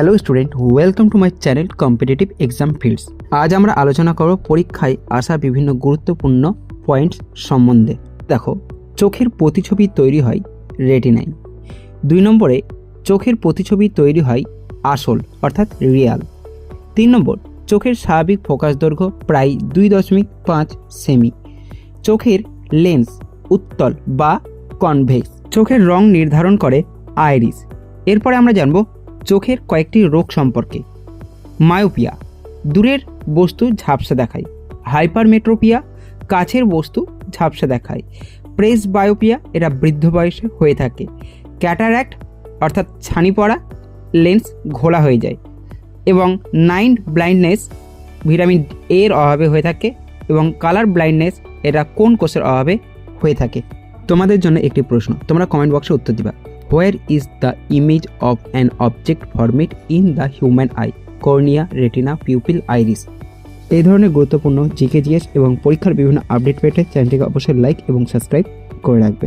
Hello student, welcome to my channel competitive exam fields. আজ আমরা আলোচনা করব পরীক্ষায় আসা বিভিন্ন গুরুত্বপূর্ণ পয়েন্টস সম্বন্ধে। দেখো, চোখের প্রতিছবি তৈরি হয় রেটিনায়। 2 নম্বরে চোখের প্রতিছবি তৈরি হয় আসল অর্থাৎ রিয়াল। 3 নম্বর, চোখের স্বাভাবিক ফোকাস দৈর্ঘ্য প্রায় 2.5 সেমি। চোখের লেন্স উত্তল বা কনভেক্স। চোখের রং নির্ধারণ করে আইরিস। এরপরে আমরা জানব চোখের কয়েকটি রোগ সম্পর্কে। মায়োপিয়া, দূরের বস্তু ঝাপসা দেখায়। হাইপারমেট্রোপিয়া, কাছের বস্তু ঝাপসা দেখায়। প্রেসবায়োপিয়া, এটা বৃদ্ধ বয়সে হয়ে থাকে। ক্যাটারাক্ট অর্থাৎ ছানি পড়া, লেন্স ঘোলা হয়ে যায়। এবং নাইট ব্লাইন্ডনেস ভিটামিন এর অভাবে হয়ে থাকে। এবং কালার ব্লাইন্ডনেস, এটা কোন কোষের অভাবে হয়ে থাকে? তোমাদের জন্য একটি প্রশ্ন, তোমরা কমেন্ট বক্সে উত্তর দিবা। Where is the image of an object formed in the human eye? Cornea, retina, pupil, iris. এই ধরনের গুরুত্বপূর্ণ জিকে জিএস এবং পরীক্ষার বিভিন্ন আপডেট পেতে চ্যানেলটিকে অবশ্যই লাইক এবং সাবস্ক্রাইব করে রাখবে।